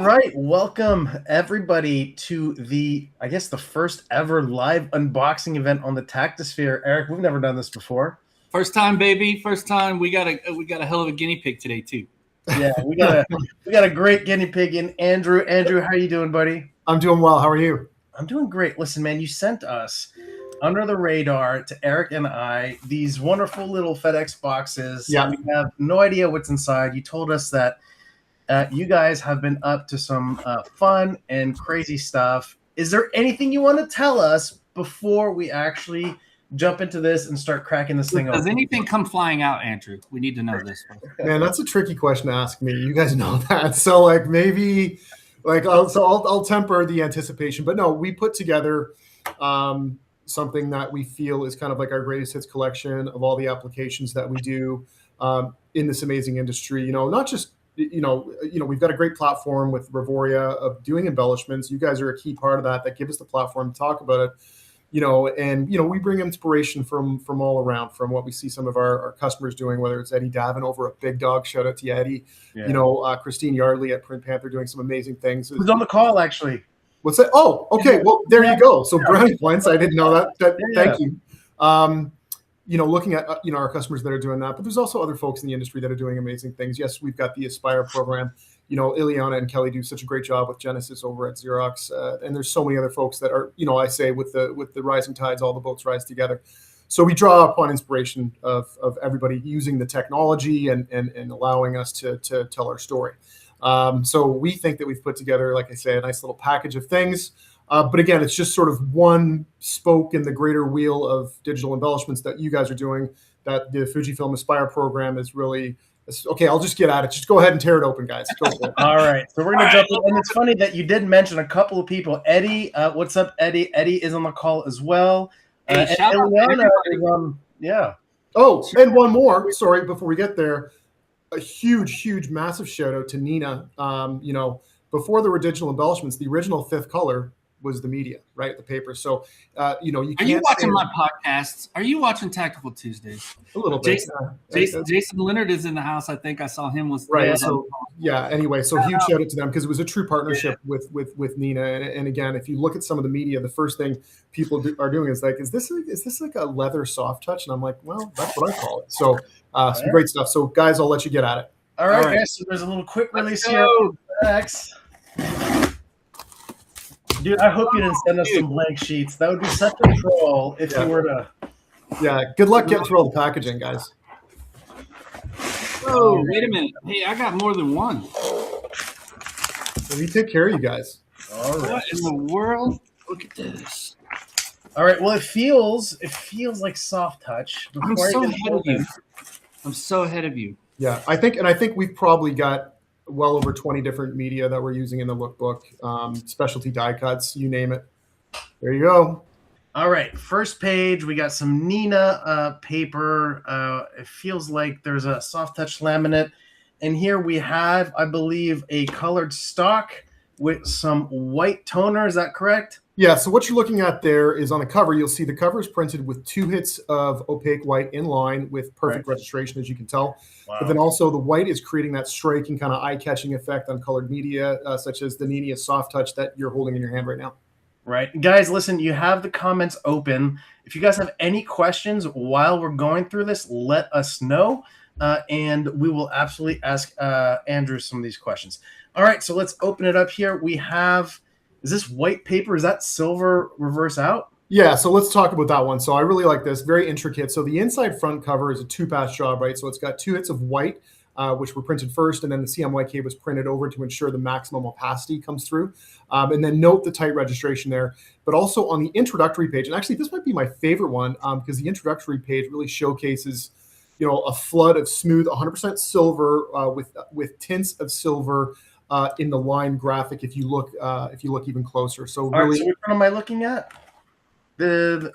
right, welcome everybody to I guess the first ever live unboxing event on the Taktisphere. Eric, we've never done this before. First time, baby. First time. We got a hell of a guinea pig today too. Yeah, we got a great guinea pig in Andrew. Andrew, how are you doing, buddy? I'm doing well. How are you? I'm doing great. Listen, man, you sent us under the radar to Eric and I these wonderful little FedEx boxes. Yeah, we have no idea what's inside. You told us that you guys have been up to some fun and crazy stuff. Is there anything you want to tell us before we actually jump into this and start cracking this thing open? Does anything come flying out, Andrew? We need to know this. Man, that's a tricky question to ask me. You guys know that. So maybe I'll temper the anticipation. But no, we put together something that we feel is kind of like our greatest hits collection of all the applications that we do in this amazing industry. Not just we've got a great platform with Revoria of doing embellishments. You guys are a key part of that give us the platform to talk about it. We bring inspiration from all around, from what we see some of our customers doing, whether it's Eddie Davin over at Big Dog, shout out to Eddie, Christine Yardley at Print Panther doing some amazing things. Who's on the call, actually? What's that? Oh, okay. Well, there you go. So brownie points. I didn't know that. Thank you. Looking at, our customers that are doing that, but there's also other folks in the industry that are doing amazing things. Yes, we've got the Aspire program. Ileana and Kelly do such a great job with Genesis over at Xerox. And there's so many other folks that are, I say with the rising tides, all the boats rise together. So we draw upon inspiration of everybody using the technology and allowing us to tell our story. So we think that we've put together, like I say, a nice little package of things. But again, it's just sort of one spoke in the greater wheel of digital embellishments that you guys are doing, that the Fujifilm Aspire program is really. Okay, I'll just get at it. Just go ahead and tear it open, guys. Go for it. All right. So we're going to jump in. And it's funny that you did mention a couple of people. Eddie, what's up, Eddie? Eddie is on the call as well. Hey, shout out Ileana is yeah. Oh, and one more. Sorry, before we get there. A huge, massive shout out to Nina. Before there were digital embellishments, the original fifth color was the media, right? The paper. So, you can't. Are you watching my podcasts? Are you watching Tactical Tuesdays? A little bit. Jason Leonard is in the house. I think I saw him was right. So anyway, so huge shout out to them because it was a true partnership with Nina. And again, if you look at some of the media, the first thing people are doing is like, is this like a leather soft touch? And I'm like, well, that's what I call it. So some great stuff. So guys, I'll let you get at it. All right. Guys, so there's a little quick release here. Thanks. Dude, I hope you didn't send us some blank sheets. That would be such a troll if you were to. Yeah, good luck getting through all the packaging, guys. Oh, wait a minute. Hey, I got more than one. Let me take care of you guys. All right. What in the world? Look at this. All right. Well, it feels like soft touch. I'm so ahead of you. Yeah, I think we've probably got well over 20 different media that we're using in the lookbook, specialty die cuts, you name it. There you go. All right, first page, we got some Nina paper. It feels like there's a soft touch laminate. And here we have, I believe, a colored stock with some white toner. Is that correct? Yeah, so what you're looking at there is on the cover, you'll see the cover is printed with 2 hits of opaque white in line with perfect registration, as you can tell. Wow. But then also the white is creating that striking kind of eye-catching effect on colored media, such as the Nina Soft Touch that you're holding in your hand right now. Right. Guys, listen, you have the comments open. If you guys have any questions while we're going through this, let us know, and we will absolutely ask Andrew some of these questions. All right, so let's open it up here. We have... Is this white paper? Is that silver reverse out? Yeah, so let's talk about that one. So I really like this, very intricate. So the inside front cover is a 2-pass job, right? So it's got 2 hits of white, which were printed first, and then the CMYK was printed over to ensure the maximum opacity comes through. And then note the tight registration there. But also on the introductory page, and actually this might be my favorite one because the introductory page really showcases, a flood of smooth 100% silver with tints of silver in the line graphic if you look even closer. So really, right, so which one am I looking at?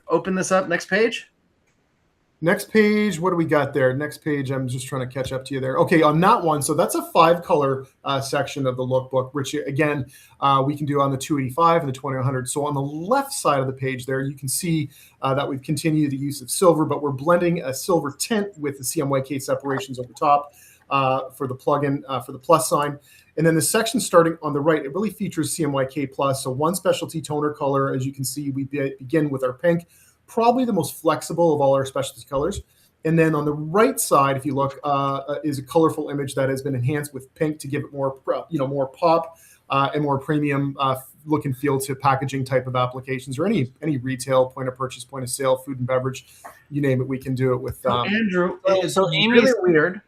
Open this up. Next page. Next page. What do we got there? Next page. I'm just trying to catch up to you there. Okay, on that one. So that's a 5-color section of the lookbook, which again we can do on the 285 and the 2100. So on the left side of the page there, you can see that we've continued the use of silver, but we're blending a silver tint with the CMYK separations over top. for the plugin for the plus sign. And then the section starting on the right, it really features CMYK plus. So one specialty toner color, as you can see, we begin with our pink, probably the most flexible of all our specialty colors. And then on the right side, if you look, is a colorful image that has been enhanced with pink to give it more, more pop and more premium look and feel to packaging type of applications or any retail, point of purchase, point of sale, food and beverage, you name it, we can do it with. Andrew, so Amy's really weird.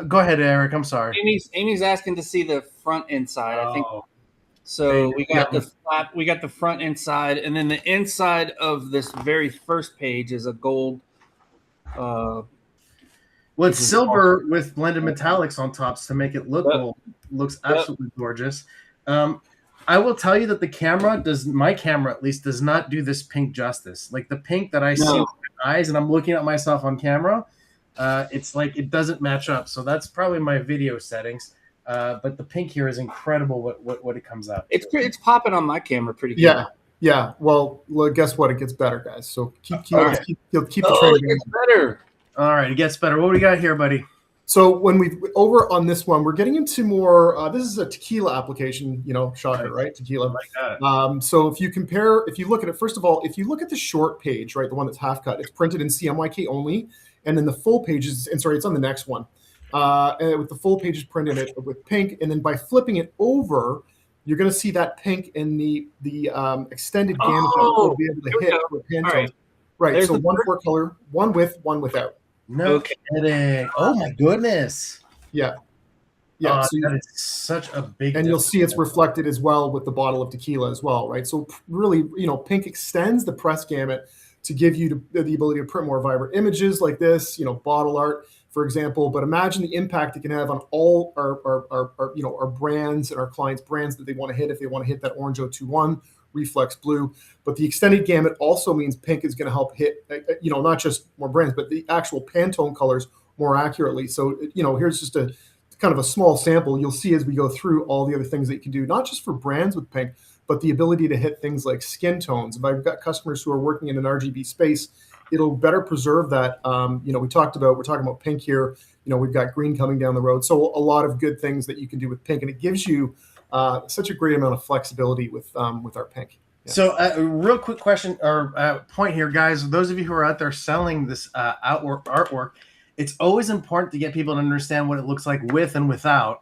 Go ahead, Eric. I'm sorry. Amy's asking to see the front inside. I think so. We got the flap. We got the front inside, and then the inside of this very first page is a gold. Well, it's silver with blended metallics on tops to make it look gold. Looks absolutely gorgeous. I will tell you that my camera at least does not do this pink justice. Like the pink that I see with my eyes, and I'm looking at myself on camera. It's like it doesn't match up, so that's probably my video settings. But the pink here is incredible. What it comes out. It's popping on my camera pretty good. Yeah. Well, guess what? It gets better, guys. So keep the trend. It gets better. All right, it gets better. What do we got here, buddy? So when over on this one, we're getting into more. This is a tequila application. Shocker, right? Tequila. So if you look at it, first of all, if you look at the short page, right, the one that's half cut, it's printed in CMYK only. And then the full page is, it's on the next one. And with the full page is printed with pink. And then by flipping it over, you're going to see that pink in the extended gamut that we'll be able to hit with Pantone. Right. There's so one for color, one with, one without. No kidding. Oh my goodness. Yeah. So that is such a big. And you'll see it's reflected as well with the bottle of tequila as well, right? So really, pink extends the press gamut to give you the ability to print more vibrant images like this, bottle art, for example. But imagine the impact it can have on all our brands and our clients' brands that they want to hit if they want to hit that Orange 021, Reflex Blue. But the extended gamut also means pink is going to help hit, not just more brands, but the actual Pantone colors more accurately. So, here's just a kind of a small sample. You'll see as we go through all the other things that you can do, not just for brands with pink, but the ability to hit things like skin tones. If I've got customers who are working in an RGB space, it'll better preserve that. We're talking about pink here. We've got green coming down the road. So a lot of good things that you can do with pink, and it gives you such a great amount of flexibility with our pink. Yeah. So a real quick question or point here, guys. Those of you who are out there selling this artwork, it's always important to get people to understand what it looks like with and without.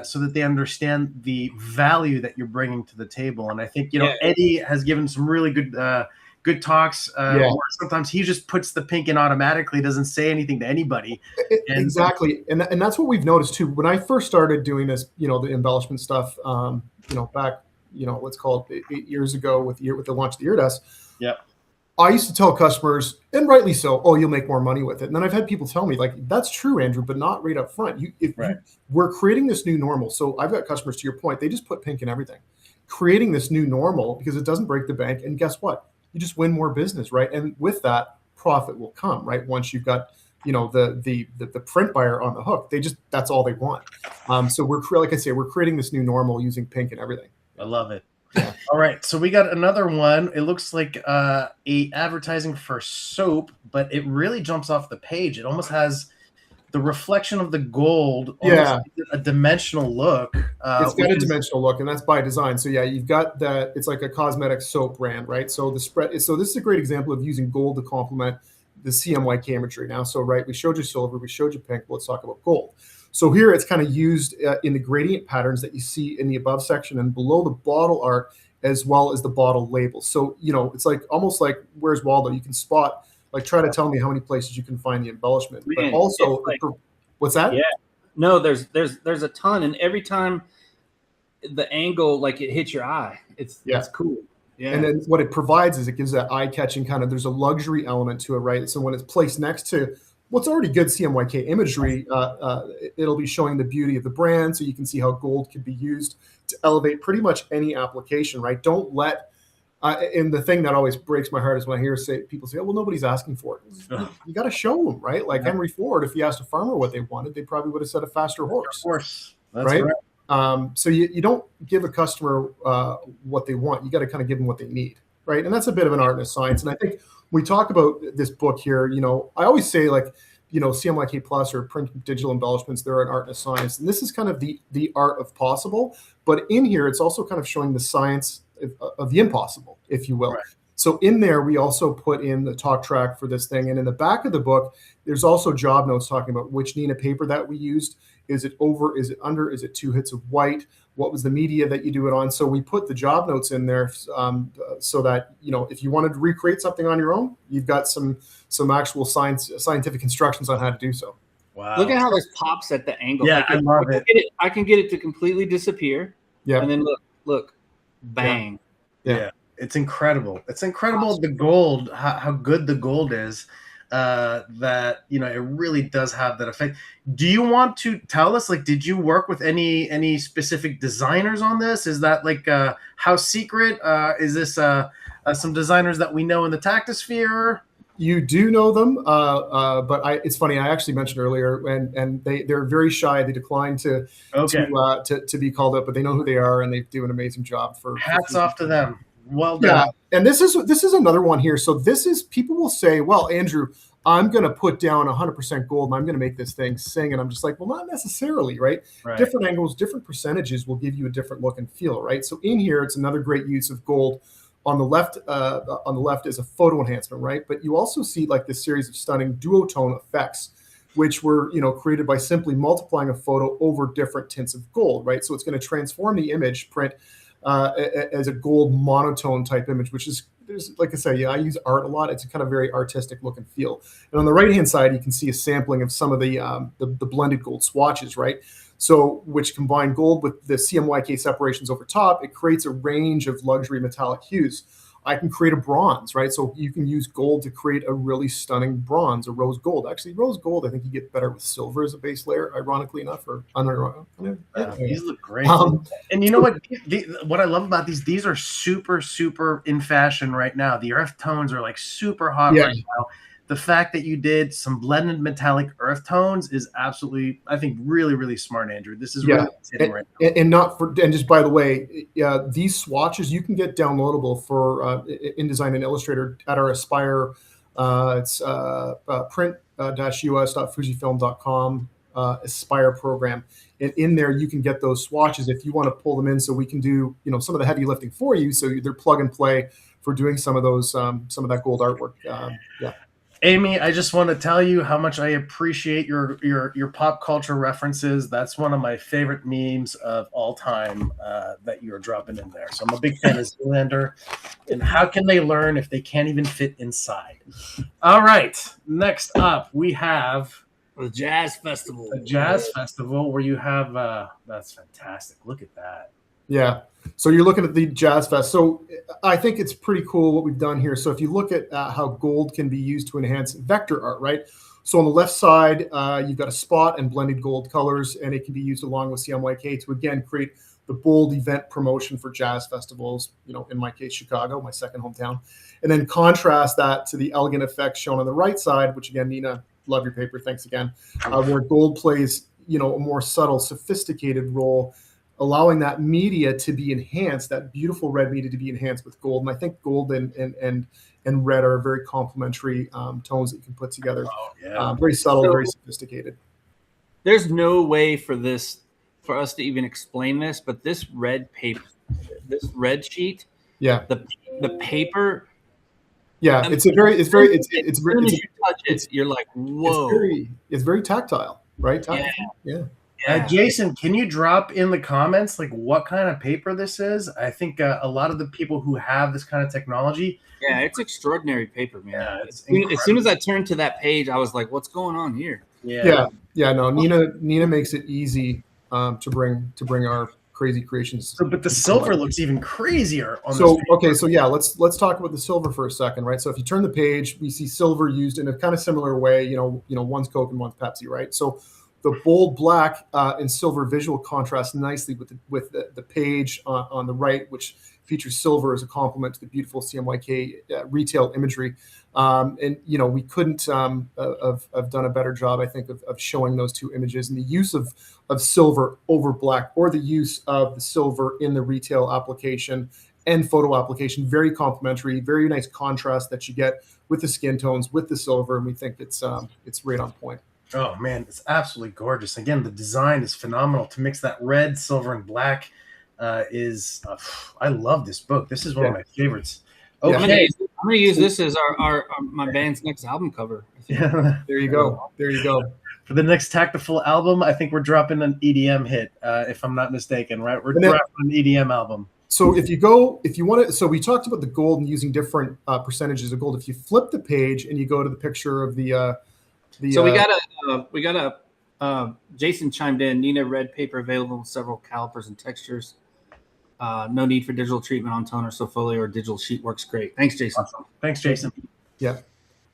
So that they understand the value that you're bringing to the table. And I think, Eddie has given some really good talks. Where sometimes he just puts the pink in automatically, doesn't say anything to anybody. Exactly. And that's what we've noticed too. When I first started doing this, the embellishment stuff, back, let's call it 8 years ago with the launch of the Eardesk. Yeah. I used to tell customers, and rightly so, oh, you'll make more money with it. And then I've had people tell me, like, that's true, Andrew, but not right up front. We're creating this new normal. So I've got customers, to your point, they just put pink in everything. Creating this new normal because it doesn't break the bank. And guess what? You just win more business, right? And with that, profit will come, right? Once you've got, the print buyer on the hook, that's all they want. So we're creating this new normal using pink and everything. I love it. Yeah. All right, so we got another one. It looks like a advertising for soap, but it really jumps off the page. It almost has the reflection of the gold, a dimensional look. It's got a dimensional look, and that's by design. So you've got that. It's like a cosmetic soap brand, right? So this is a great example of using gold to complement the CMYK imagery. Now, we showed you silver, we showed you pink. Let's talk about gold. So here it's kind of used in the gradient patterns that you see in the above section and below the bottle art, as well as the bottle labels. So, it's like almost like Where's Waldo? You can spot, try to tell me how many places you can find the embellishment. But also, what's that? Yeah. No, there's a ton. And every time the angle, it hits your eye, it's cool. Yeah. And then what it provides is it gives that eye-catching kind of, there's a luxury element to it, right? So when it's placed next to what's already good CMYK imagery, it'll be showing the beauty of the brand, so you can see how gold can be used to elevate pretty much any application, right? Don't let, and the thing that always breaks my heart is when I hear people say, oh, well, nobody's asking for it. You got to show them, right? Like Henry Ford, if he asked a farmer what they wanted, they probably would have said a faster horse. Of course. That's right? So you don't give a customer what they want. You got to kind of give them what they need, right? And that's a bit of an art and a science. And I think we talk about this book here, I always say, CMYK Plus or print digital embellishments, they're an art and a science. And this is kind of the art of possible. But in here, it's also kind of showing the science of the impossible, if you will. Right. So in there, we also put in the talk track for this thing. And in the back of the book, there's also job notes talking about which Neenah paper that we used. Is it over? Is it under? Is it 2 hits of white? What was the media that you do it on? So we put the job notes in there so that, if you wanted to recreate something on your own, you've got some actual scientific instructions on how to do so. Wow. Look at how this pops at the angle. Yeah, I love it. I can get it to completely disappear. Yeah. And then look, bang. Yeah. It's incredible. It's incredible the gold, how good the gold is. That it really does have that effect. Do you want to tell us, did you work with any specific designers on this? Is that house secret? Is this some designers that we know in the Taktisphere? You do know them, but it's funny. I actually mentioned earlier, and they're very shy. They declined to be called up, but they know who they are, and they do an amazing job. Hats off to them. Well done. Yeah, and this is another one here. So people will say, well, Andrew, I'm going to put down 100% gold and I'm going to make this thing sing. And I'm just like, well, not necessarily, right? Different angles, different percentages will give you a different look and feel, right? So in here, it's another great use of gold. On the left is a photo enhancement, right? But you also see this series of stunning duotone effects, which were created by simply multiplying a photo over different tints of gold, right? So it's going to transform the image print as a gold monotone type image, which is, like I say, I use art a lot. It's a kind of very artistic look and feel. And on the right hand side, you can see a sampling of some of the blended gold swatches, right? So which combine gold with the CMYK separations over top, it creates a range of luxury metallic hues. I can create a bronze, right? So you can use gold to create a really stunning bronze, a rose gold. Actually, rose gold, I think you get better with silver as a base layer, ironically enough, or unironically. These look great. And you know what? What I love about these are super, super in fashion right now. The earth tones are super hot right now. The fact that you did some blended metallic earth tones is absolutely, I think, really, really smart, Andrew. This is really hitting right now. And just by the way, these swatches you can get downloadable for InDesign and Illustrator at our Aspire. It's print-us.fujifilm.com Aspire program. And in there, you can get those swatches if you want to pull them in, so we can do some of the heavy lifting for you. So they're plug and play for doing some of those some of that gold artwork. Amy, I just want to tell you how much I appreciate your pop culture references. That's one of my favorite memes of all time that you're dropping in there. So I'm a big fan of Zoolander. And how can they learn if they can't even fit inside? All right. Next up, we have the Jazz Festival. A Jazz Festival where you have that's fantastic. Look at that. Yeah. So you're looking at the Jazz Fest. So I think it's pretty cool what we've done here. So if you look at how gold can be used to enhance vector art, right? So on the left side, you've got a spot and blended gold colors, and it can be used along with CMYK to, again, create the bold event promotion for jazz festivals, in my case, Chicago, my second hometown. And then contrast that to the elegant effects shown on the right side, which, again, Neenah, love your paper. Thanks again. Where gold plays, a more subtle, sophisticated role, allowing that media to be enhanced, that beautiful red media to be enhanced with gold. And I think gold and red are very complementary tones that you can put together. Very subtle, very sophisticated. There's no way for us to even explain this, but this red paper, this red sheet, the paper. Yeah, it's very. As soon as you touch it, you're like, whoa. It's very tactile, right? Yeah. Jason, can you drop in the comments what kind of paper this is? I think a lot of the people who have this kind of technology. Yeah, it's extraordinary paper, man. Yeah, as soon as I turned to that page, I was like, "What's going on here?" Yeah. No, Neenah makes it easy to bring our crazy creations. But the silver looks even crazier on this paper. So let's talk about the silver for a second, right? So if you turn the page, we see silver used in a kind of similar way. One's Coke and one's Pepsi, right? So the bold black and silver visual contrast nicely with the page on the right, which features silver as a complement to the beautiful CMYK retail imagery. And we couldn't have done a better job, I think, of showing those two images, and the use of silver over black, or the use of the silver in the retail application and photo application. Very complementary, very nice contrast that you get with the skin tones, with the silver, and we think it's right on point. Oh man, it's absolutely gorgeous. Again, the design is phenomenal. To mix that red, silver, and black I love this book. This is one of my favorites. Okay, I'm gonna use this as my band's next album cover. Yeah, there you go. There you go. For the next Tactile album, I think we're dropping an EDM hit, if I'm not mistaken, right? We're dropping an EDM album. So if you want to, so we talked about the gold and using different percentages of gold. If you flip the page and you go to the picture of the so we got a Jason chimed in. Nina red paper available in several calipers and textures. No need for digital treatment on toner, so folio or digital sheet works great. Thanks, Jason. Awesome. Thanks, Jason. Yeah.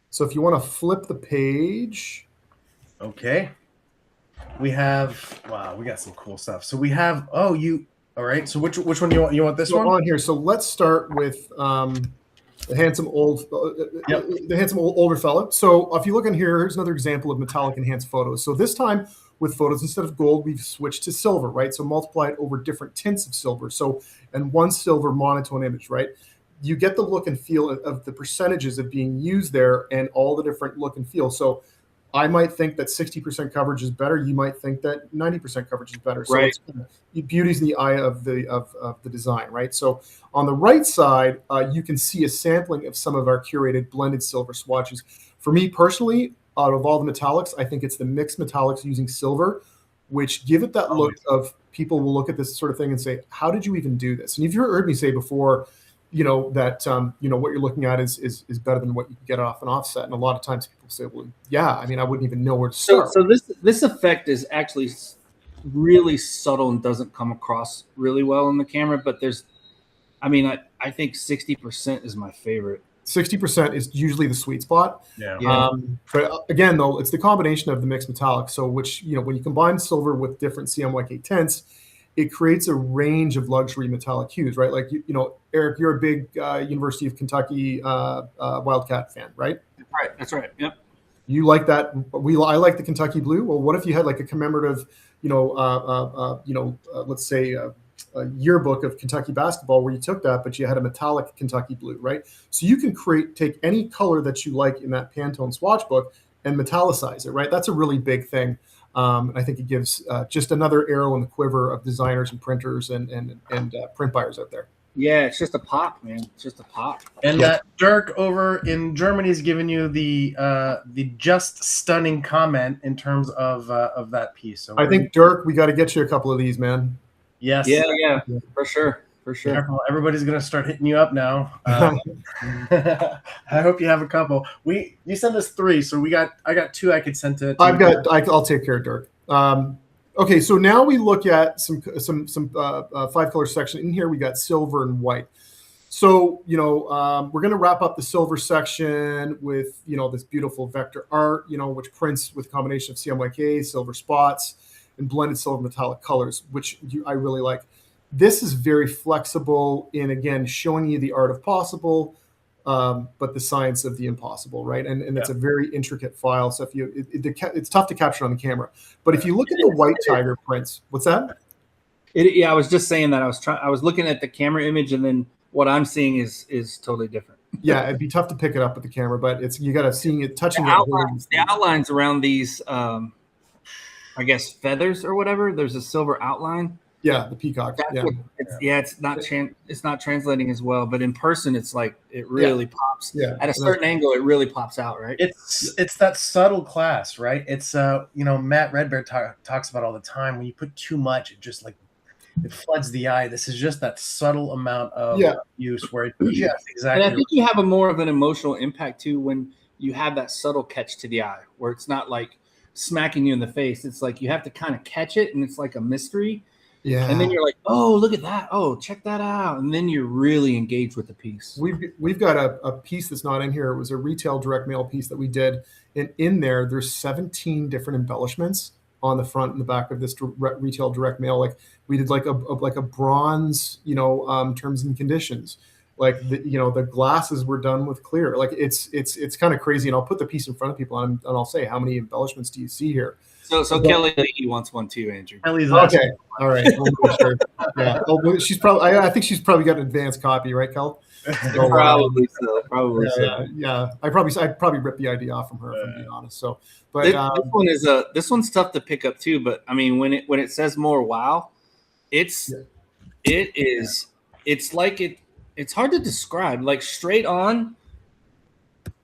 So if you want to flip the page. Okay. We have, wow, we got some cool stuff. So we have, all right. So which one do you want? You want this one? On here. So let's start with the handsome older fella. So if you look in here, here's another example of metallic enhanced photos. So this time with photos, instead of gold, we've switched to silver, right? So multiply it over different tints of silver. So, and one silver monotone image, right? You get the look and feel of the percentages of being used there and all the different look and feel. So I might think that 60% coverage is better. You might think that 90% coverage is better. So right. Beauty's in the eye of the design, right? So on the right side, you can see a sampling of some of our curated blended silver swatches. For me personally, out of all the metallics, I think it's the mixed metallics using silver, which give it that look of people will look at this sort of thing and say, how did you even do this? And you've heard me say before, that what you're looking at is better than what you can get off an offset. And a lot of times people say, well, yeah, I mean, I wouldn't even know where to start. So this effect is actually really subtle and doesn't come across really well in the camera, but I think 60% is my favorite. 60% is usually the sweet spot. Yeah. But again, though, it's the combination of the mixed metallic. So which, when you combine silver with different CMYK tints, it creates a range of luxury metallic hues, right? Like, Eric, you're a big University of Kentucky Wildcat fan, right? Right. That's right. Yep. You like that? I like the Kentucky blue. Well, what if you had like a commemorative, let's say a yearbook of Kentucky basketball where you took that, but you had a metallic Kentucky blue, right? So you can take any color that you like in that Pantone swatch book and metallicize it, right? That's a really big thing. And I think it gives just another arrow in the quiver of designers and printers and print buyers out there. Yeah, it's just a pop, man. It's just a pop. And Dirk over in Germany has given you the just stunning comment in terms of that piece. So I think, Dirk, we got to get you a couple of these, man. Yes. Yeah, for sure. Careful. Everybody's gonna start hitting you up now. I hope you have a couple. You sent us 3, so I got 2 I could send to. I'll take care of Dirk. Okay, so now we look at some 5-color section. In here we got silver and white. So we're gonna wrap up the silver section with this beautiful vector art, which prints with a combination of CMYK, silver spots, and blended silver metallic colors, which I really like. This is very flexible in, again, showing you the art of possible, but the science of the impossible, right? And it's a very intricate file. So it's tough to capture on the camera. But if you look at the white tiger prints, what's that? I was just saying that I was looking at the camera image, and then what I'm seeing is totally different. Yeah, it'd be tough to pick it up with the camera, but you got to seeing it, touching the outlines around these, I guess, feathers or whatever. There's a silver outline. Yeah, the peacock. It's not translating as well, but in person, it's like it really pops. Yeah, at a certain angle, it really pops out, right? It's that subtle class, right? It's Matt Redbear talks about all the time. When you put too much, it just it floods the eye. This is just that subtle amount of use where it just exactly. And I think you have a more of an emotional impact too when you have that subtle catch to the eye, where it's not like smacking you in the face. It's like you have to kind of catch it, and it's like a mystery. Yeah. And then you're like, oh, look at that. Oh, check that out. And then you're really engaged with the piece. We've got a piece that's not in here. It was a retail direct mail piece that we did. And in there's 17 different embellishments on the front and the back of this retail direct mail. Like we did like a bronze, terms and conditions. Like the glasses were done with clear. Like it's kind of crazy. And I'll put the piece in front of people and I'll say, how many embellishments do you see here? So Kelly wants one too, Andrew. Kelly's okay. All right. Sure. Yeah. Oh, she's probably. I think she's probably got an advanced copy, right, Kel? So, probably so. Probably so. Yeah. I probably ripped the idea off from her, if I'm being honest. So, but this one's tough to pick up too. But I mean, when it says more wow, it's hard to describe. Like straight on,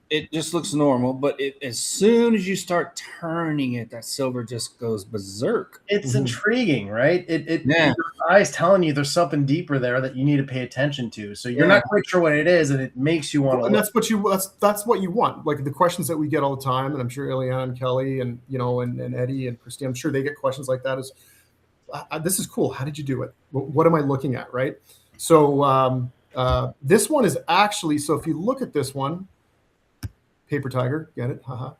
it just looks normal, but as soon as you start turning it, that silver just goes berserk. It's intriguing, right? Your eyes telling you there's something deeper there that you need to pay attention to. So you're not quite sure what it is, and it makes you want to. And that's what you want. Like the questions that we get all the time, and I'm sure Ileana and Kelly and and Eddie and Christy, I'm sure they get questions like that. Is this is cool? How did you do it? What am I looking at? Right. So this one is actually. So if you look at this one. Paper tiger, get it? Haha.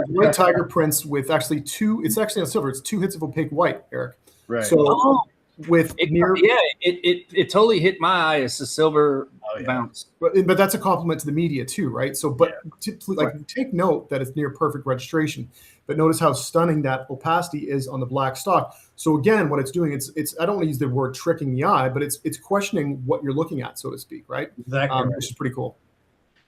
White tiger prints with actually two. It's actually on silver. It's 2 hits of opaque white, Eric. Right. So it totally hit my eye as the silver bounce. But that's a compliment to the media too, right? So, take note that it's near perfect registration. But notice how stunning that opacity is on the black stock. So again, what it's doing, it's I don't want to use the word tricking the eye, but it's questioning what you're looking at, so to speak, right? Exactly. Which is pretty cool.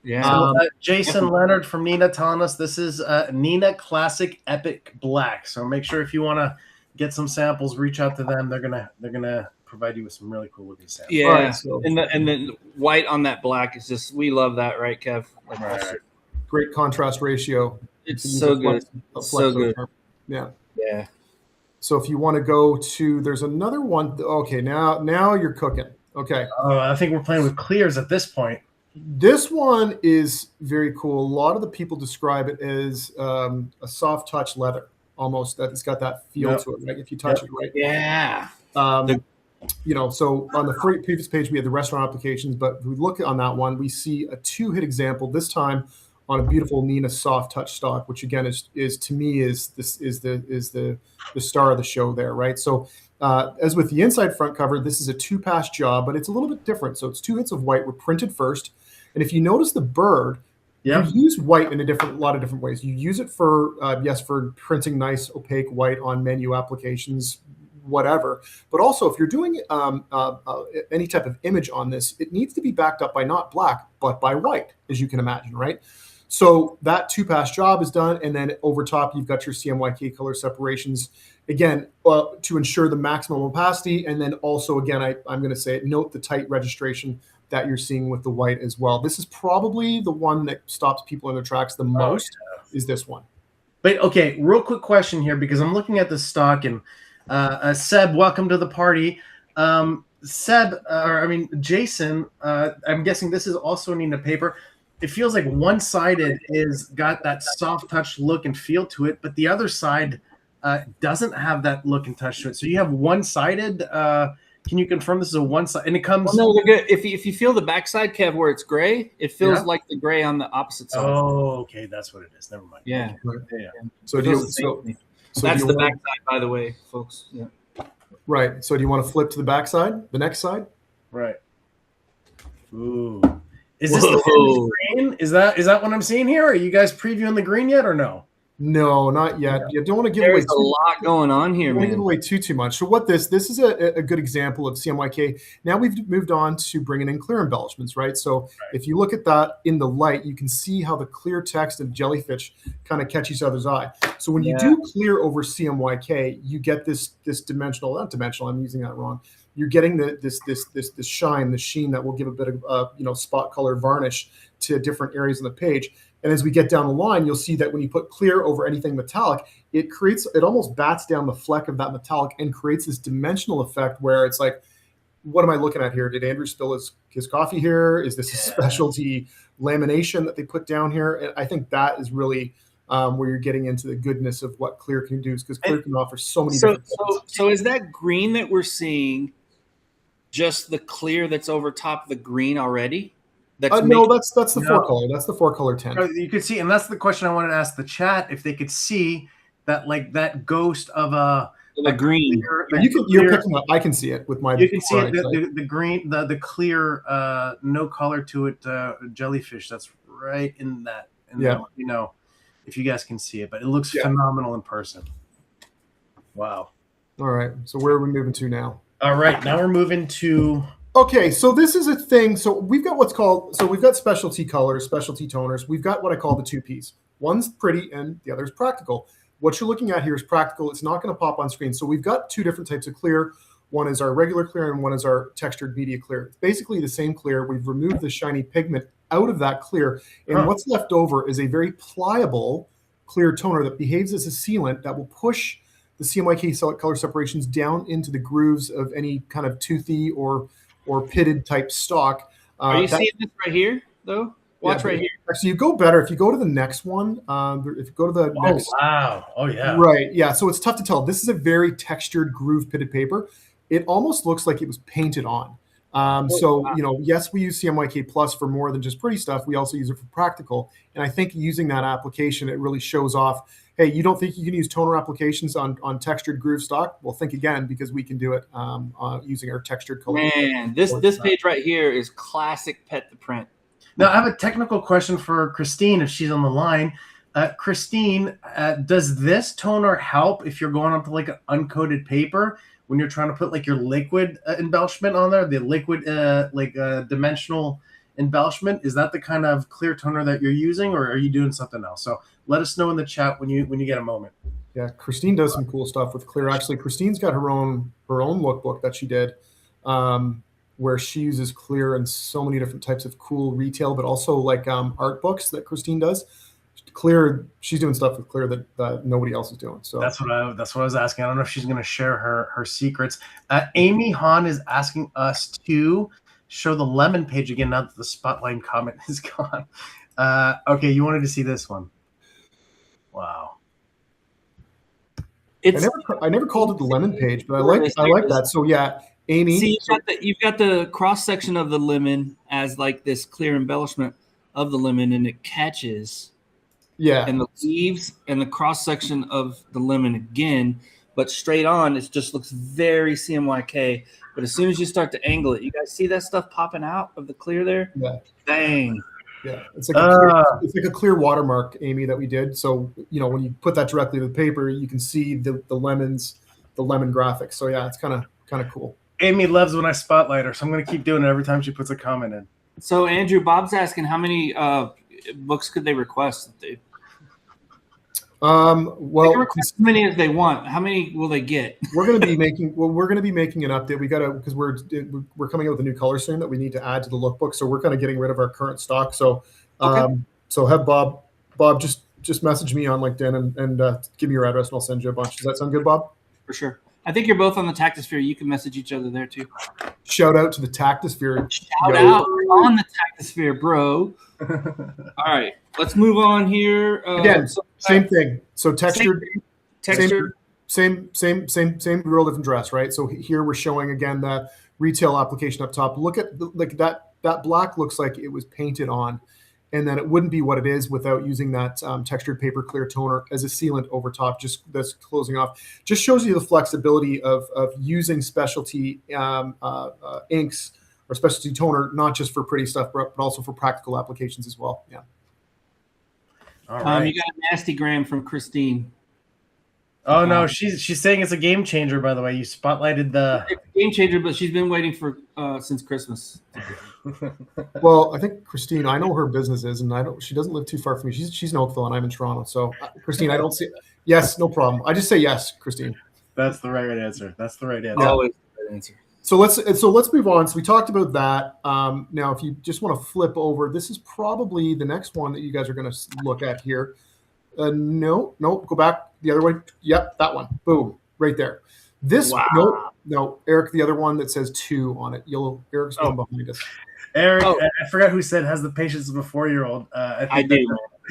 Yeah. Jason Leonard from Nina telling us this is Nina Classic Epic Black. So make sure if you want to get some samples, reach out to them. They're gonna provide you with some really cool looking samples. Yeah, right, so. and the white on that black is just, we love that, right, Kev? Right. Great contrast ratio. It's so good. So good. Yeah. Yeah. So if you want to go to, there's another one. Okay, now you're cooking. Okay. Oh, I think we're playing with clears at this point. This one is very cool. A lot of the people describe it as a soft touch leather, almost. That it's got that feel to it, right? If you touch it, right? Yeah. So on the previous page we had the restaurant applications, but if we look on that one, we see a 2-hit example. This time on a beautiful Nina soft touch stock, which again is to me is the star of the show there, right? So. As with the inside front cover, this is a 2-pass job, but it's a little bit different. So it's 2 hits of white were printed first. And if you notice the bird, you use white in a lot of different ways. You use it for printing nice opaque white on menu applications, whatever. But also if you're doing any type of image on this, it needs to be backed up by not black, but by white, as you can imagine, right? So that 2-pass job is done. And then over top, you've got your CMYK color separations. Again, to ensure the maximum opacity. And then also, again, I'm going to say it, note the tight registration that you're seeing with the white as well. This is probably the one that stops people in their tracks the most, is this one. But okay, real quick question here, because I'm looking at the stock and Seb, welcome to the party. Jason, I'm guessing this is also Nina paper. It feels like one-sided is got that soft touch look and feel to it, but the other side doesn't have that look and touch to it. So you have one-sided. Can you confirm this is a one-sided? And it comes. Well, no, if you feel the backside, Kev, where it's gray, it feels like the gray on the opposite side. Oh, okay, that's what it is. Never mind. Yeah. Yeah. So that's the backside, by the way, folks. Yeah. Right. So do you want to flip to the backside, the next side? Right. Ooh. Is this the green? Is that what I'm seeing here? Are you guys previewing the green yet or no? No, not yet. You don't want to give away. There's a lot going on here, man. Don't give away too much. So what this is a good example of CMYK. Now we've moved on to bringing in clear embellishments, right? So if you look at that in the light, you can see how the clear text and jellyfish kind of catch each other's eye. So when you do clear over CMYK, you get this dimensional, not dimensional, I'm using that wrong. You're getting this shine, the sheen that will give a bit of spot color varnish to different areas on the page. And as we get down the line, you'll see that when you put clear over anything metallic, it almost bats down the fleck of that metallic and creates this dimensional effect where it's like, what am I looking at here? Did Andrew spill his coffee here? Is this a specialty lamination that they put down here? And I think that is really where you're getting into the goodness of what clear can do, because clear can offer so many different things. So is that green that we're seeing just the clear that's over top of the green already? No, that's the 4-color. That's the 4-color tint. You could see, and that's the question I wanted to ask the chat, if they could see that, like that ghost of a The green. You're picking up. I can see it with my. You can see it, the green, the clear, no color to it, jellyfish. That's right in that. And yeah. You know, if you guys can see it, but it looks phenomenal in person. Wow. All right. So where are we moving to now? All right. Now we're moving to. Okay, so this is a thing. So we've got we've got specialty colors, specialty toners. We've got what I call the 2Ps. One's pretty and the other is practical. What you're looking at here is practical. It's not going to pop on screen. So we've got two different types of clear. One is our regular clear and one is our textured media clear. It's basically the same clear. We've removed the shiny pigment out of that clear. And what's left over is a very pliable clear toner that behaves as a sealant that will push the CMYK color separations down into the grooves of any kind of toothy or pitted type stock. Are you seeing this right here, though? Watch right here. Actually, you go better if you go to the next one. If you go to the next. Wow. Oh, yeah. Right. Yeah. So it's tough to tell. This is a very textured groove pitted paper. It almost looks like it was painted on. Yes, we use CMYK Plus for more than just pretty stuff. We also use it for practical. And I think using that application, it really shows off, hey, you don't think you can use toner applications on textured groove stock? Well, think again, because we can do it using our textured color. Man, this page right here is classic pet to print. Now, I have a technical question for Christine, if she's on the line. Christine, does this toner help if you're going onto like an uncoated paper when you're trying to put like your liquid embellishment on there, the liquid dimensional embellishment? Is that the kind of clear toner that you're using, or are you doing something else? So let us know in the chat when you get a moment. Yeah, Christine does some cool stuff with clear. Actually, Christine's got her own lookbook that she did, where she uses clear in so many different types of cool retail, but also like art books that Christine does. Clear, she's doing stuff with clear that nobody else is doing. So that's what I was asking. I don't know if she's going to share her secrets. Amy Hahn is asking us to show the lemon page again now that the spotlight comment is gone. Okay, you wanted to see this one. Wow. I never called it the lemon page, but I like that. So yeah, Amy. See, you've got the cross section of the lemon as like this clear embellishment of the lemon, and it catches. Yeah. And the leaves and the cross section of the lemon again, but straight on, it just looks very CMYK. But as soon as you start to angle it, you guys see that stuff popping out of the clear there? Yeah. Dang. Yeah. It's like a clear watermark, Amy, that we did. So, when you put that directly to the paper, you can see the lemon graphics. So yeah, it's kind of cool. Amy loves when I spotlight her, so I'm going to keep doing it every time she puts a comment in. So Andrew, Bob's asking how many books could they request? Well, request as many as they want. How many will they get? We're going to be making an update. We got to, because we're coming out with a new color soon that we need to add to the lookbook. So we're kind of getting rid of our current stock. So, so have Bob just message me on LinkedIn and give me your address and I'll send you a bunch. Does that sound good, Bob? For sure. I think you're both on the Taktisphere. You can message each other there too. Shout out to the Taktisphere. Shout out on the Taktisphere, bro. All right, let's move on here. Again, same thing. So textured, same real different dress, right? So here we're showing again the retail application up top. Look at that black looks like it was painted on, and then it wouldn't be what it is without using that textured paper clear toner as a sealant over top. Just that's closing off. Just shows you the flexibility of using specialty inks or specialty toner, not just for pretty stuff, but also for practical applications as well. Yeah. All right. You got a nasty gram from Christine. Oh no, she's saying it's a game changer. By the way, you spotlighted the it's a game changer, but she's been waiting for since Christmas. Well, I think Christine, I know her business is, and she doesn't live too far from me. She's in Oakville, and I'm in Toronto. So, Christine, I don't see. Yes, no problem. I just say yes, Christine. That's the right answer. That's the right answer. Yeah. Always the right answer. So let's move on. So we talked about that. Now, if you just want to flip over, this is probably the next one that you guys are going to look at here. No, go back the other way. Yep, that one. Boom, right there. This no, Eric, the other one that says 2 on it. Eric's one behind us. Eric, I forgot who said has the patience of a 4-year-old. I do.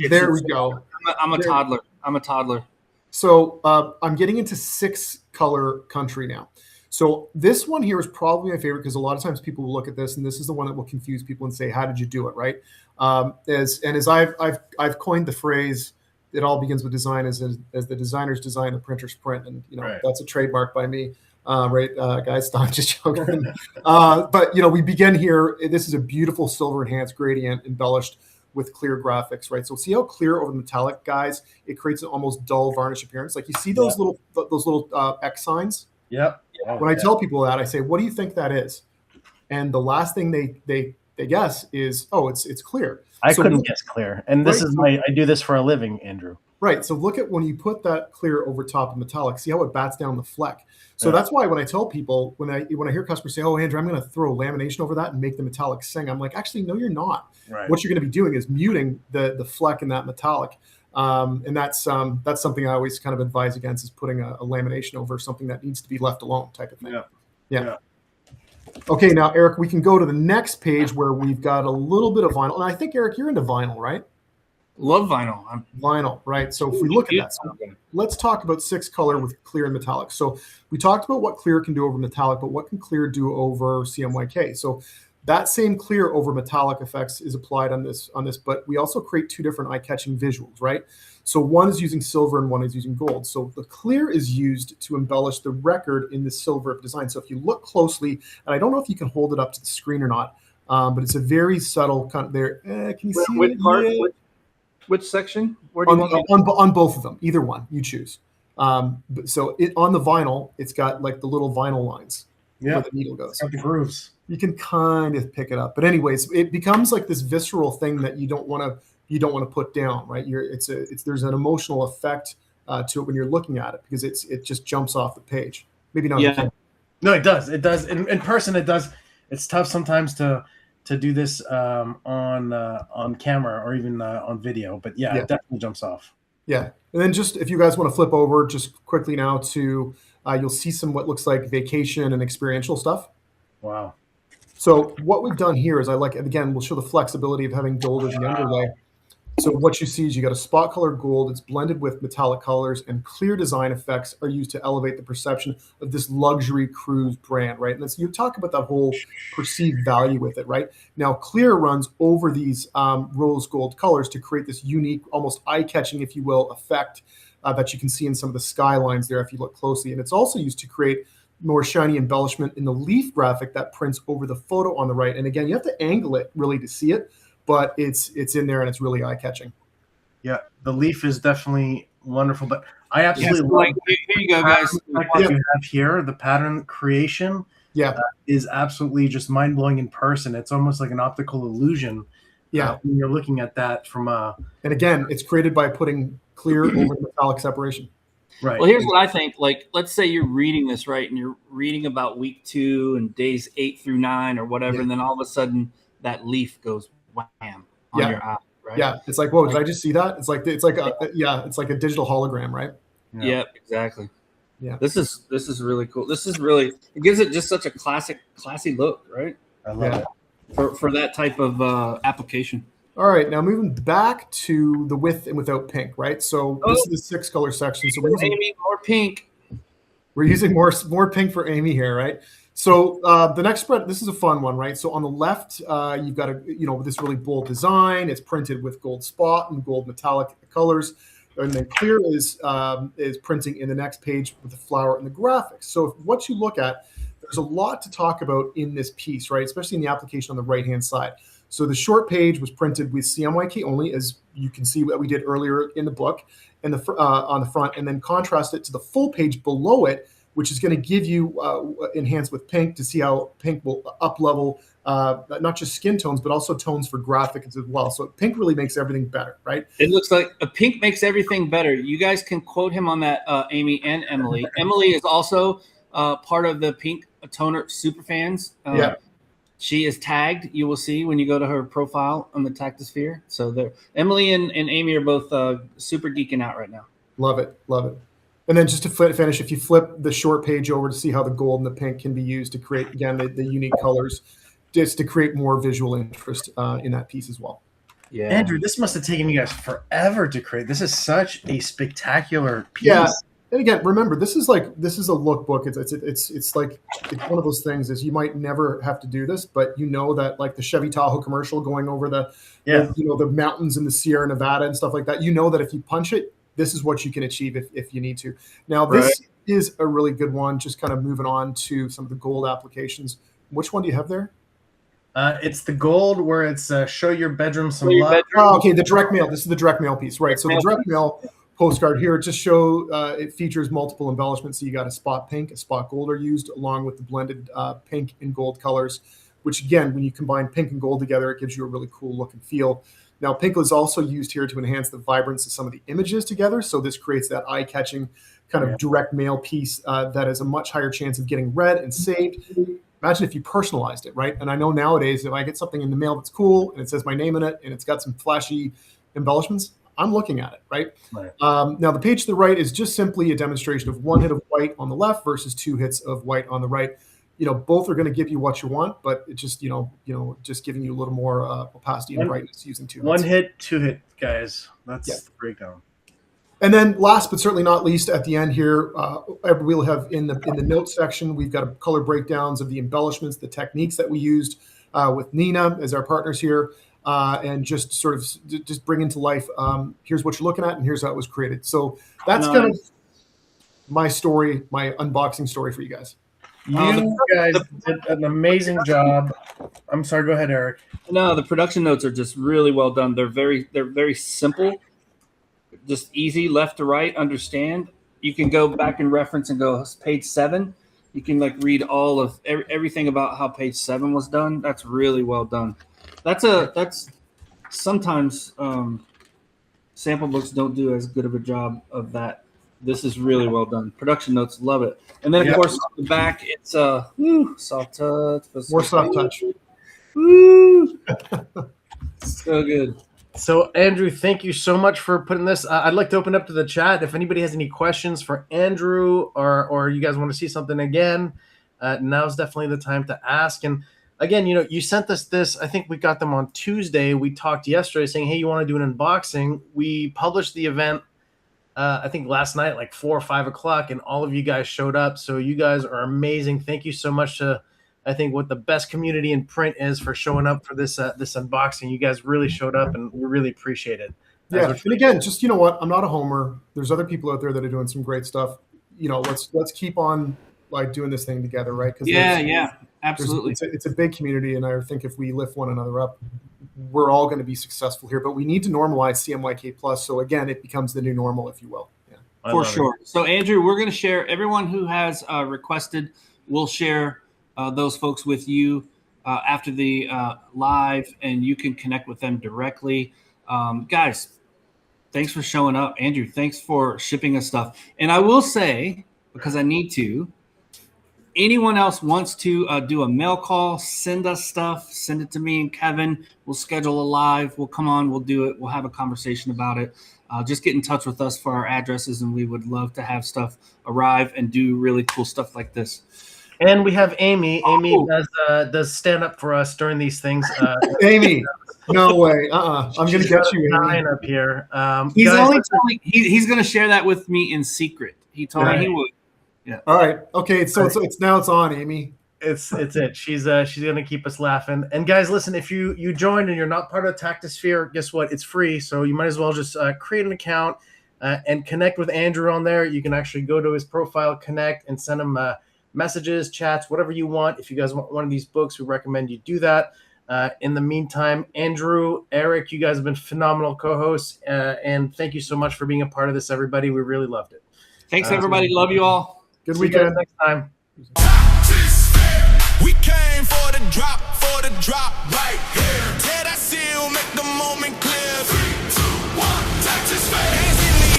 There we go. I'm a toddler. I'm a toddler. So I'm getting into 6 color country now. So this one here is probably my favorite because a lot of times people will look at this, and this is the one that will confuse people and say, "How did you do it?" Right? As I've coined the phrase, it all begins with design, as the designers design, the printers print, and that's a trademark by me. Right, guys, I'm just joking. But we begin here. This is a beautiful silver enhanced gradient embellished with clear graphics, right? So see how clear over the metallic, guys? It creates an almost dull varnish appearance. Like you see those little X signs. Yep. When I tell people that, I say, "What do you think that is?" And the last thing they guess is, "Oh, it's clear." I couldn't guess clear, and this is I do this for a living, Andrew. Right. So look at when you put that clear over top of metallic. See how it bats down the fleck. So that's why when I tell people, when I hear customers say, "Oh, Andrew, I'm going to throw lamination over that and make the metallic sing," I'm like, actually, no, you're not. Right. What you're going to be doing is muting the fleck in that metallic, and that's something I always kind of advise against, is putting a lamination over something that needs to be left alone, type of thing. Yeah. Okay, now Eric, we can go to the next page where we've got a little bit of vinyl, and I think Eric, you're into vinyl, right? Love vinyl. Vinyl, right? So if we look at that, let's talk about 6 color with clear and metallic. So we talked about what clear can do over metallic, but what can clear do over CMYK? So that same clear over metallic effects is applied on this, but we also create 2 different eye-catching visuals, right? So one is using silver and one is using gold. So the clear is used to embellish the record in the silver design. So if you look closely, and I don't know if you can hold it up to the screen or not, but it's a very subtle kind of there. Can you see it? Which section? Where do you want on both of them, either one you choose. So on the vinyl, it's got like the little vinyl lines where the needle goes. Got the grooves. You can kind of pick it up, but anyways, it becomes like this visceral thing that you don't want to put down, right? There's an emotional effect to it when you're looking at it, because it just jumps off the page. Maybe not. Yeah. No, it does. It does in person. It does. It's tough sometimes to do this on camera or even on video, but it definitely jumps off. Yeah, and then just if you guys want to flip over just quickly now to, you'll see some what looks like vacation and experiential stuff. Wow. So what we've done here is again, we'll show the flexibility of having gold as the underlay. So what you see is you got a spot color gold. It's blended with metallic colors, and clear design effects are used to elevate the perception of this luxury cruise brand, right? And you talk about that whole perceived value with it, right? Now, clear runs over these rose gold colors to create this unique, almost eye-catching, if you will, effect that you can see in some of the skylines there if you look closely. And it's also used to create more shiny embellishment in the leaf graphic that prints over the photo on the right. And again, you have to angle it really to see it, but it's in there and it's really eye-catching. Yeah, the leaf is definitely wonderful, but I absolutely love here you go, guys. What you have here, the pattern creation is absolutely just mind-blowing in person. It's almost like an optical illusion when you're looking at that from a... And again, it's created by putting clear over metallic separation. Right. Well, here's what I think. Like, let's say you're reading this, right, and you're reading about week 2 and days 8 through 9 or whatever, and then all of a sudden that leaf goes wham on your eye, right? Yeah, it's like, whoa, did I just see that? It's like a digital hologram, right? Yeah, exactly. Yeah, this is really cool. It gives it just such a classy look, right? I love it for that type of application. All right, now moving back to the with and without pink, right? So this is the 6 color section. So we're using Amy, more pink. We're using more pink for Amy here, right? So the next spread, this is a fun one, right? So on the left, you've got this really bold design. It's printed with gold spot and gold metallic colors, and then clear is printing in the next page with the flower and the graphics. So what you look at, there's a lot to talk about in this piece, right? Especially in the application on the right-hand side. So the short page was printed with CMYK only, as you can see what we did earlier in the book, and on the front, and then contrast it to the full page below it, which is going to give you enhanced with pink to see how pink will up-level not just skin tones, but also tones for graphics as well. So pink really makes everything better, right? It looks like a pink makes everything better. You guys can quote him on that, Amy and Emily. Emily is also part of the pink toner superfans. She is tagged. You will see when you go to her profile on the Taktisphere. So there, Emily and Amy are both super geeking out right now. Love it. And then just to finish, if you flip the short page over to see how the gold and the pink can be used to create, again, the unique colors, just to create more visual interest in that piece as well. Yeah, Andrew, this must have taken you guys forever to create. This is such a spectacular piece. Yeah, And again, remember, this is a lookbook. It's one of those things is you might never have to do this, but you know that like the Chevy Tahoe commercial going over the mountains in the Sierra Nevada and stuff like that. You know that if you punch it, this is what you can achieve if you need to. Now, this is a really good one. Just kind of moving on to some of the gold applications. Which one do you have there? It's the gold where it's show your bedroom some love. Oh, okay, the direct mail. This is the direct mail piece, right? So the direct mail postcard here, just show it features multiple embellishments. So you got a spot pink, a spot gold are used along with the blended pink and gold colors, which again, when you combine pink and gold together, it gives you a really cool look and feel. Now, pink is also used here to enhance the vibrance of some of the images together. So this creates that eye-catching kind of direct mail piece that has a much higher chance of getting read and saved. Imagine if you personalized it, right? And I know nowadays, if I get something in the mail that's cool and it says my name in it and it's got some flashy embellishments, I'm looking at it, right? Now, the page to the right is just simply a demonstration of one hit of white on the left versus 2 hits of white on the right. Both are going to give you what you want, but it's just, just giving you a little more opacity and brightness using 2 hits. 1 hit, 2 hit, guys. That's the breakdown. And then last but certainly not least, at the end here, we'll have in the notes section, we've got color breakdowns of the embellishments, the techniques that we used with Nina as our partners here, and just sort of just bring into life, here's what you're looking at and here's how it was created. So that's kind of my story, my unboxing story for you guys. You guys did an amazing job. I'm sorry, go ahead, Eric. No, the production notes are just really well done. They're very simple. Just easy, left to right, understand. You can go back and reference and go page 7. You can read all of everything about how page 7 was done. That's really well done. That's sometimes sample books don't do as good of a job of that. This is really well done. Production notes, love it. And then of course on the back, it's soft touch. More soft touch. Woo. So good. So, Andrew, thank you so much for putting this. I'd like to open up to the chat. If anybody has any questions for Andrew or you guys want to see something again, now's definitely the time to ask. And again, you sent us this. I think we got them on Tuesday. We talked yesterday saying, hey, you want to do an unboxing? We published the event, I think last night, like 4 or 5 o'clock, and all of you guys showed up. So you guys are amazing. Thank you so much to I think what the best community in print is for showing up for this this unboxing. You guys really showed up, and we really appreciate it. Yeah, and again, just what, I'm not a homer. There's other people out there that are doing some great stuff. Let's keep on doing this thing together, right? Yeah, absolutely. It's a big community, and I think if we lift one another up, we're all going to be successful here. But we need to normalize CMYK plus, so again, it becomes the new normal, if you will. Yeah, for sure. So Andrew, we're going to share everyone who has requested. We'll share those folks with you after the live, and you can connect with them directly. Guys, thanks for showing up. Andrew, thanks for shipping us stuff. And I will say, because I need to, anyone else wants to do a mail call, send us stuff, send it to me and Kevin. We'll schedule a live. We'll come on. We'll do it. We'll have a conversation about it. Just get in touch with us for our addresses, and we would love to have stuff arrive and do really cool stuff like this. And we have Amy. Amy does stand up for us during these things. Amy, no way. I'm going to get you, Amy. Up here. He's guys, only telling, he's going to share that with me in secret. He told me he would. Yeah. All right. Okay. So it's now it's on, Amy. It's it. She's going to keep us laughing. And guys, listen, if you joined and you're not part of Taktisphere, guess what? It's free. So you might as well just create an account and connect with Andrew on there. You can actually go to his profile, connect, and send him messages, chats, whatever you want. If you guys want one of these books, we recommend you do that. In the meantime, Andrew, Eric, you guys have been phenomenal co-hosts, and thank you so much for being a part of this, everybody. We really loved it. Thanks, everybody. Love you all. Good weekend. Next time. We came for the drop right here.